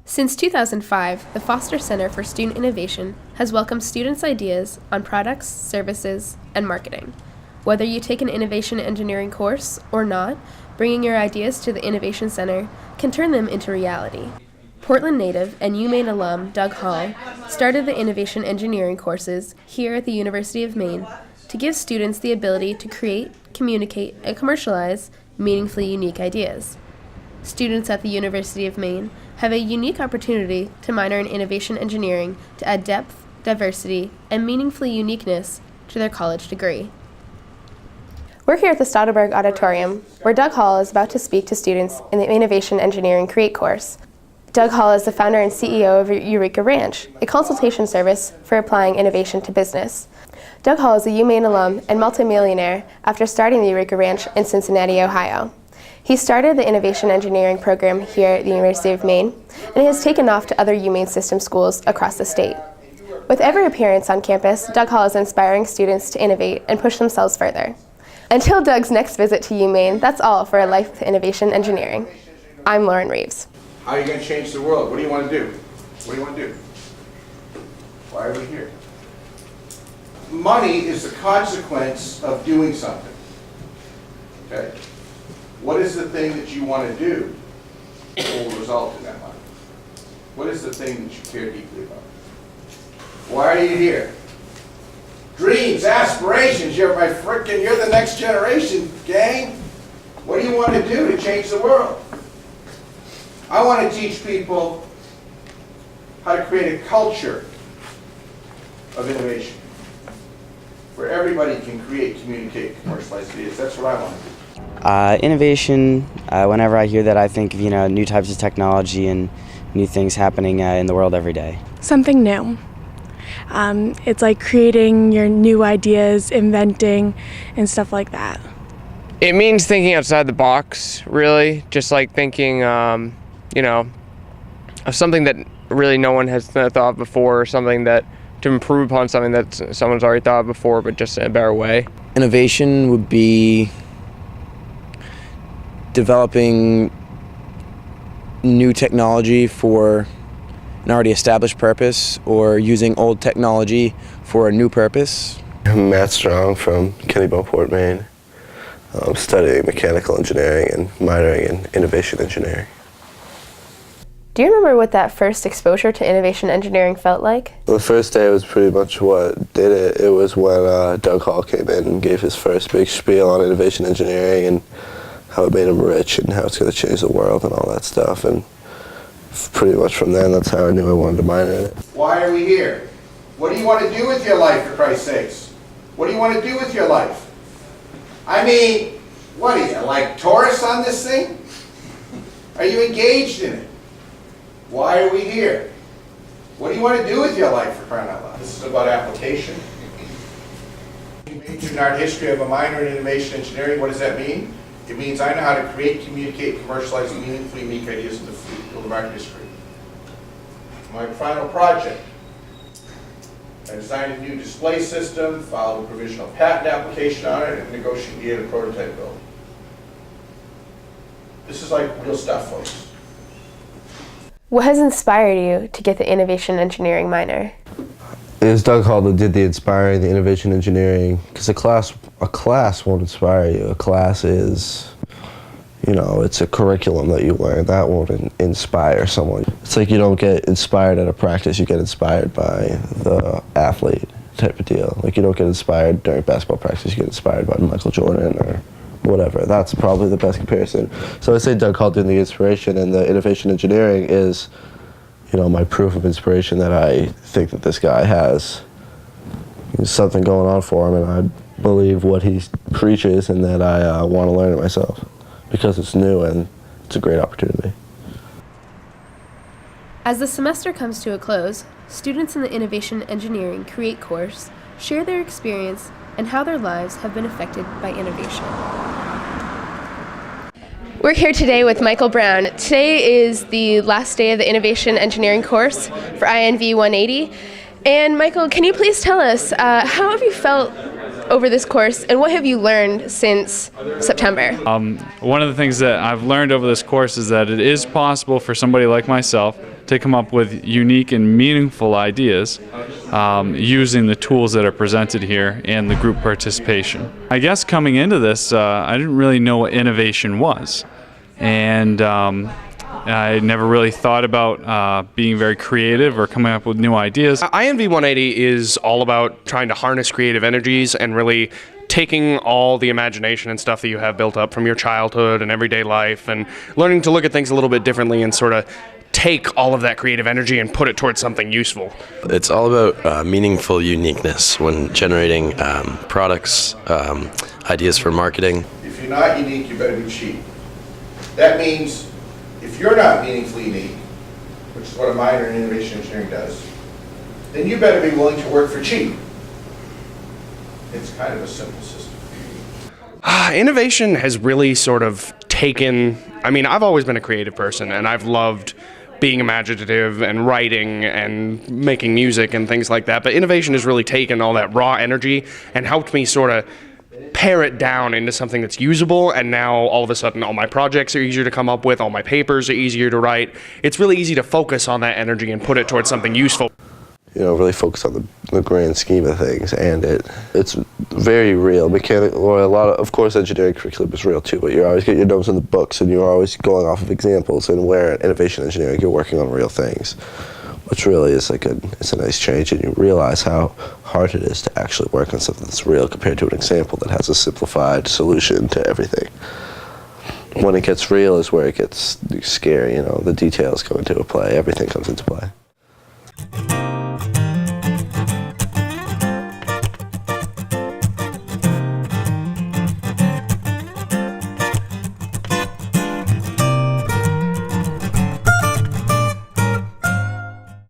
Since 2005, the Foster Center for Student Innovation has welcomed students' ideas on products, services, and marketing. Whether you take an innovation engineering course or not, bringing your ideas to the Innovation Center can turn them into reality. Portland native and UMaine alum Doug Hall started the innovation engineering courses here at the University of Maine to give students the ability to create, communicate, and commercialize meaningfully unique ideas. Students at the University of Maine have a unique opportunity to minor in innovation engineering to add depth, diversity, and meaningful uniqueness to their college degree. We're here at the Stotterberg Auditorium, where Doug Hall is about to speak to students in the Innovation Engineering Create course. Doug Hall is the founder and CEO of Eureka Ranch, a consultation service for applying innovation to business. Doug Hall is a UMaine alum and multimillionaire after starting the Eureka Ranch in Cincinnati, Ohio. He started the Innovation Engineering program here at the University of Maine, and he has taken off to other UMaine system schools across the state. With every appearance on campus, Doug Hall is inspiring students to innovate and push themselves further. Until Doug's next visit to UMaine, that's all for A Life with Innovation Engineering. I'm Lauren Reeves. How are you going to change the world? What do you want to do? What do you want to do? Why are we here? Money is the consequence of doing something. Okay? What is the thing that you want to do that will result in that money? What is the thing that you care deeply about? Why are you here? Dreams, aspirations, you're the next generation, gang. What do you want to do to change the world? I want to teach people how to create a culture of innovation where everybody can create, communicate, commercialize ideas. That's what I want to do. Innovation, whenever I hear that, I think of, new types of technology and new things happening in the world every day. Something new. It's like creating your new ideas, inventing, and stuff like that. It means thinking outside the box, really. Just like thinking, of something that really no one has thought of before, or something that to improve upon something that someone's already thought of before, but just in a better way. Innovation would be developing new technology for an already established purpose or using old technology for a new purpose. I'm Matt Strong from Kennebunkport, Maine. I'm studying mechanical engineering and minoring in innovation engineering. Do you remember what that first exposure to innovation engineering felt like? The first day was pretty much what did it. It was when Doug Hall came in and gave his first big spiel on innovation engineering and how it made him rich and how it's going to change the world and all that stuff. And pretty much from then, that's how I knew I wanted to minor in it. Why are we here? What do you want to do with your life, for Christ's sakes? What do you want to do with your life? I mean, what are you, like tourists on this thing? Are you engaged in it? Why are we here? What do you want to do with your life, for crying out loud? This is about application. Major in art history, I have a minor in innovation engineering. What does that mean? It means I know how to create, communicate, commercialize meaningfully unique ideas in the field of art history. My final project. I designed a new display system, filed a provisional patent application on it, and negotiated a prototype build. This is like real stuff, folks. What has inspired you to get the innovation engineering minor? It was Doug Hall that did the inspiring, the innovation engineering, because a class won't inspire you. A class is, it's a curriculum that you learn. That won't inspire someone. It's like you don't get inspired at a practice, you get inspired by the athlete type of deal. Like you don't get inspired during basketball practice, you get inspired by Michael Jordan or whatever. That's probably the best comparison. So I say Doug Hall did the inspiration, and the innovation engineering is my proof of inspiration that I think that this guy has something going on for him, and I believe what he preaches, and that I want to learn it myself because it's new and it's a great opportunity. As the semester comes to a close, students in the Innovation Engineering Create course share their experience and how their lives have been affected by innovation. We're here today with Michael Brown. Today is the last day of the Innovation Engineering course for INV 180. And Michael, can you please tell us, how have you felt over this course, and what have you learned since September? One of the things that I've learned over this course is that it is possible for somebody like myself to come up with unique and meaningful ideas using the tools that are presented here and the group participation. I guess coming into this, I didn't really know what innovation was, and I never really thought about being very creative or coming up with new ideas. INV 180 is all about trying to harness creative energies and really taking all the imagination and stuff that you have built up from your childhood and everyday life and learning to look at things a little bit differently and sort of take all of that creative energy and put it towards something useful. It's all about meaningful uniqueness when generating products, ideas for marketing. If you're not unique, you better be cheap. That means if you're not meaningfully unique, which is what a minor in innovation engineering does, then you better be willing to work for cheap. It's kind of a simple system. Innovation has really sort of taken, I mean, I've always been a creative person and I've loved being imaginative and writing and making music and things like that, but innovation has really taken all that raw energy and helped me sort of pare it down into something that's usable, and now all of a sudden all my projects are easier to come up with, all my papers are easier to write. It's really easy to focus on that energy and put it towards something useful. You know, really focus on the grand scheme of things, and it's very real. Mechanical, or a lot of course, engineering curriculum is real too, but you always get your nose in the books, and you're always going off of examples. And where in innovation engineering, you're working on real things, which really is it's a nice change, and you realize how hard it is to actually work on something that's real compared to an example that has a simplified solution to everything. When it gets real is where it gets scary. You know, the details come into play. Everything comes into play.